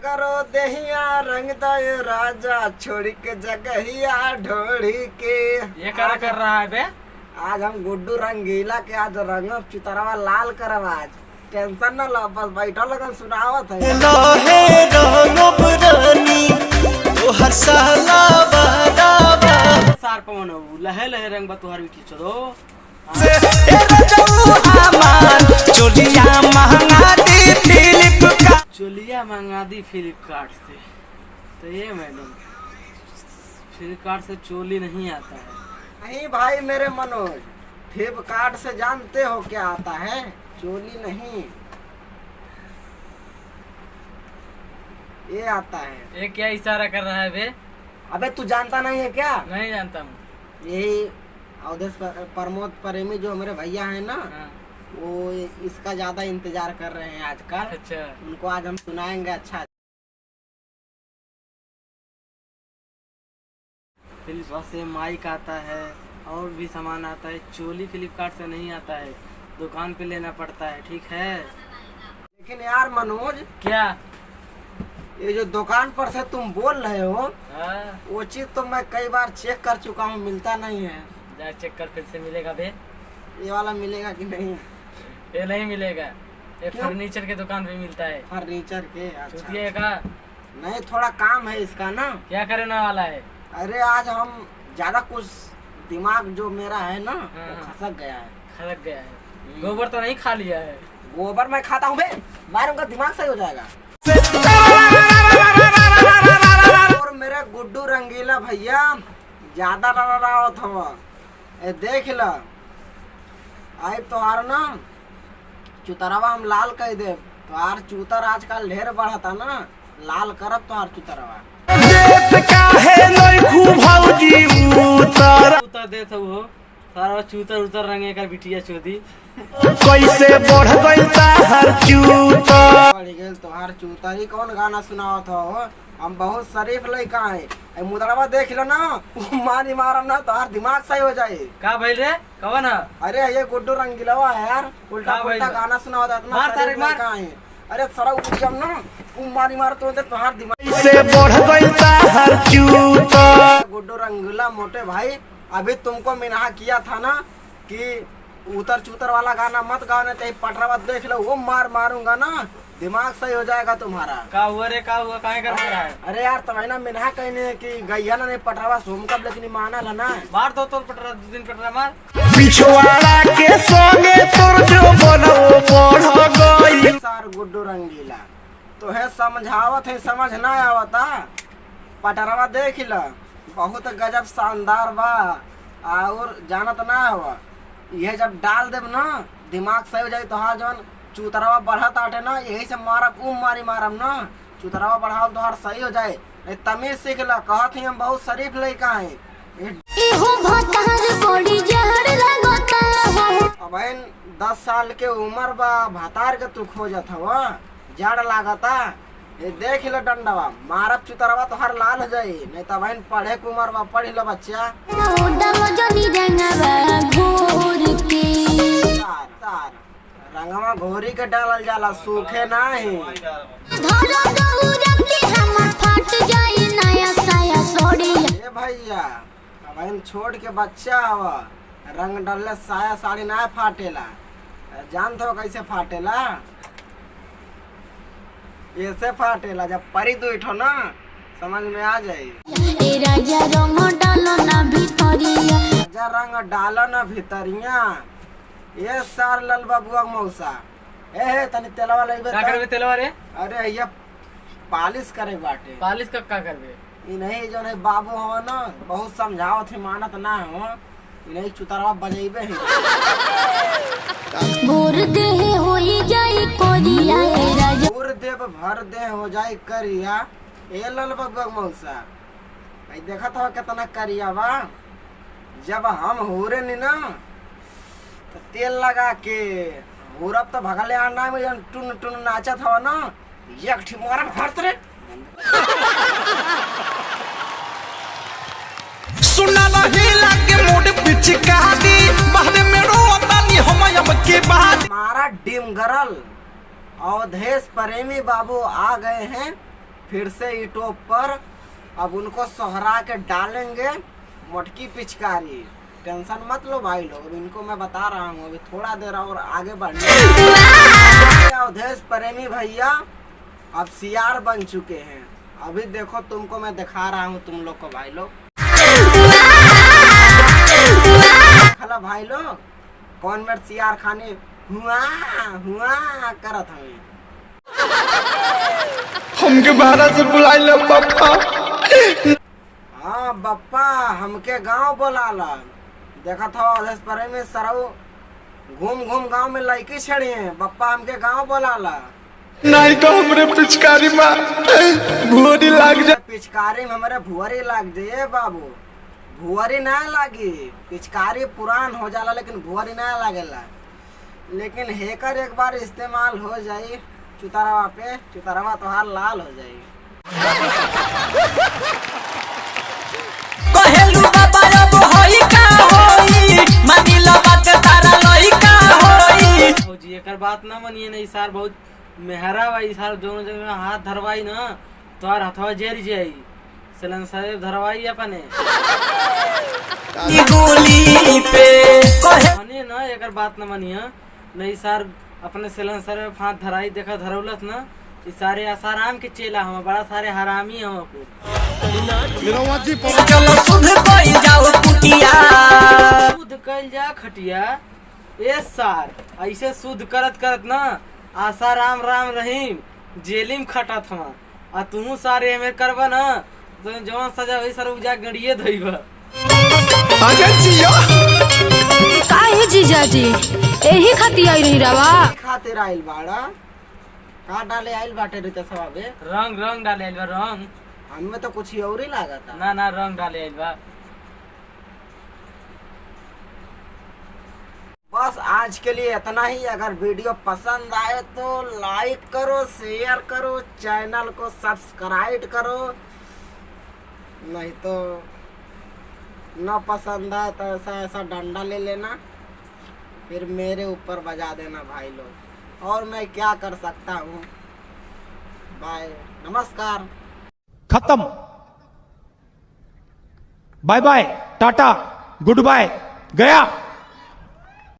सगरो देहिया रंग दे राजा छोड़ के जगहिया ढोड़ी के। ये क्या कर रहा है बे? आज हम गुड्डू रंगीला के आज रंगब चुतरवा लाल करब। आज टेंशन न लो, बस बैठो लगन सुनावत है। लहे रंगब रानी तोहर साला बाराबा सार पवन लहे लहे रंग बा तुहार बिटी चलो ए रजऊ आमान चोलिया महंगा दी फ्लिपकार्ट चोलिया मंगा दी फ्लिपकार्ट से। तो ये मैडम फ्लिपकार्ट से चोली नहीं आता है। नहीं भाई मेरे मनोज, फ्लिपकार्ट से जानते हो क्या आता है? चोली नहीं, ये आता है। ये क्या इशारा कर रहा है बे? अबे तू जानता नहीं है क्या? नहीं जानता हूँ। यही अवधेश प्रमोद प्रेमी जो हमारे भैया हैं ना, हाँ। वो इसका ज्यादा इंतजार कर रहे हैं आजकल। अच्छा उनको आज हम सुनाएंगे। अच्छा फ्लिपकार्ट से माइक आता है और भी सामान आता है। चोली फ्लिपकार्ट से नहीं आता है, दुकान पे लेना पड़ता है। ठीक है लेकिन यार मनोज, क्या? ये जो दुकान पर से तुम बोल रहे हो हाँ। वो चीज तो मैं कई बार चेक कर चुका हूँ, मिलता नहीं है। जा चेक कर फिर से मिलेगा बे। ये वाला मिलेगा कि नहीं? ये नहीं मिलेगा, ये क्यों? फर्नीचर के दुकान पे मिलता है। फर्नीचर के? चुतिया अच्छा का नहीं, थोड़ा काम है इसका ना। क्या करने वाला है? अरे आज हम ज्यादा कुछ दिमाग जो मेरा है ना वो हाँ। खसक गया है। खड़क गया है। गोबर तो नहीं खा लिया है? गोबर मैं खाता हूँ बे, मारूंगा दिमाग सही हो जाएगा। और मेरे गुड्डू रंगीला भैया ज्यादा डरावत हो, ए देख ल आई तोहार ना चुतरवा हम लाल कह दे। तोहार चूतर आजकल ढेर बढ़ता ना, लाल करब तोहार चुतरवा। उतर दे सब हो सारा चूतर उतर रंगे का बिटिया चोदी। कैसे बढ़ गई ताहर चूतर बढ़ गेल तोहार चूतर। ही कौन गाना सुनावत हो? हम बहुत शरीफ लड़का है। ए मुदड़वा देख लो ना, मारी मारम ना तोहार दिमाग सही हो जाए। का भाई रे कौन है? अरे ये गुड्डू रंगीलवा है यार, उल्टा हाँ भाई पुल्टा साहब। गाना सुनावत है। इतना मार तारे शरीफ मार। लड़का है। अरे सड़ा उठम ना, मारी मार तो तोहार दिमाग। कैसे बढ़ गई ताहर चूतर गुड्डू रंगीला मोटे भाई, अभी तुमको मिनहा किया था ना कि उतर चूतर वाला गाना मत गाओ, नहीं तो पटरावा देख लो वो मार मारूंगा ना, दिमाग सही हो जाएगा तुम्हारा। का हुआ रे? का हुआ? काहे कर रहा है? अरे यार तब ना मिनहा कहने कि गैया ना नहीं पटरावा सोम कब, लेकिन माना ला ना। मार दो तो पटरा, 2 दिन पटरा मार। पिछवाड़ा के संगे तोर जो बनो बढ़ गई सार गुड्डू रंगीला तो है समझावत है, समझ ना आवता। पटरावा देख ल बहुत गजब शानदार बा, और जानत ना हुआ यह जब डाल देब ना दिमाग सही हो जाए। तोहार जवन चूतरवा बढ़त आटे ना, यही से मारब मारी मारब ना, चूतरवा बढ़ाओ तोहार सही हो जाए। तमीज सीख ल, कहत ही हम बहुत शरीफ लड़का है। अब 10 साल के उम्र बा, भातार के तू खोजत हव, जड़ लागता। ये देख लो डंडवा, मारब चुतरवा तो हर लाल हो जाई। नहीं तो बहन पढ़े के उम्र बा, पढ़ लो बच्चा। तार रंगवा घोरी के डालल जाला, सूखे नहीं। ए भैया बहन छोड़ के बच्चा हव, रंग डालले साया साड़ी ना फाटेला। जानते हो कैसे फाटेला? ऐसे फाटेला, जब परी दुठो ना समझ में आ जाए। राजा रंग डालो ना भीतरिया। ये सार लल बबुआ मौसा, ए तनी तेलवा लेबे। का करबे तेलवा रे? अरे ये पालिश करे बाटे। पालिश का करबे? इ नहीं जो नहीं बाबू हो ना, बहुत समझाओ थे, मानत ना हो। इ नहीं चुतरवा बजेबे है। पूर देव भर दे हो जाए करिया। ए लल बबुआ मौसा भाई देखा था कितना करिया बा। जब हम हुरे नी ना तो तेल लगा के हुरब तो भगले आना में जन टुन टुन नाचत हवा ना, एक ठी मारा भरत रे। सुना नहीं लागे मोड़ पिचकारी बाद में रोतानी हम अब के बाद हमारा डिमगरल अवधेश प्रेमी बाबू आ गए हैं फिर से ईंटों पर अब उनको सोहरा के डालेंगे मोटकी पिचकारी। टेंशन मत लो भाई लोग, अब इनको मैं बता रहा हूँ, अभी थोड़ा देर और आगे बढ़ने। अवधेश प्रेमी भैया अब सियार बन चुके हैं। अभी देखो तुमको मैं दिखा रहा हूँ तुम लोग को भाई लोग। खला भाई लोग कौन मेरे सियार खाने हुआ हुआ करत हमें। हमके बाहर से बुलाई लो पापा। हाँ बप्पा हमके गांव बोलाला। देखा था अवधेश प्रेमी सरऊ घूम घूम गांव में लड़की छड़ी है। बप्पा हमके गांव बोलाला। नहीं तो हमरे पिचकारी में भुवरी लाग जा। पिचकारी में हमारे भुवरी लाग जाए बाबू। भुवरी ना लागी, पिचकारी पुरान हो जाला लेकिन भुवरी ना लागेला। लेकिन हेकर एक बार इस्तेमाल हो जाई चुतारवा पे, चुतारवा तोहार लाल हो जाई। कहेलू बाबा अब होई का होई, मानी लो बात तारा लोई का होई। हो जी एकर बात ना मानिए ना, इसार बहुत मेहरा बा। इसार दोनों जगह हाथ धरवाई ना तोहार हथवा जेर जाई। सलन साहेब धरवाई अपने गोली पे कहे मानिए ना, एकर बात ना मानिए नहीं सार अपने सलन साहेब हाथ धराई। देखा धरौलत ना, ई सारे आसाराम के चेला हम बड़ा सारे हरामी हम को। चलो सुध कोई जाओ कुटिया, शुद्ध कल जा खटिया। ए सार ऐसे शुद्ध करत करत ना आशा राम राम रहीम जेलिम खटत हम। आ तू सारे में करबा ना तो जवान सजा वही सर उजा गड़िए धइबा। आजा जियो काहे जीजाजी एही खाती आई रही रवा। खातिर आइल बाड़ा का डाले आइल बाटे रे तसवाबे। रंग रंग डाले आइल बा रंग। हमें तो कुछ और ही लागता। ना ना रंग डाले आइल बा। बस आज के लिए इतना ही। अगर वीडियो पसंद आए तो लाइक करो, शेयर करो, चैनल को सब्सक्राइब करो। नहीं तो ना पसंद आए तो ऐसा ऐसा डंडा ले लेना, फिर मेरे ऊपर बजा देना भाई लोग। और मैं क्या कर सकता हूँ। बाय, नमस्कार। खत्म। Bye bye, tata, good bye, गया।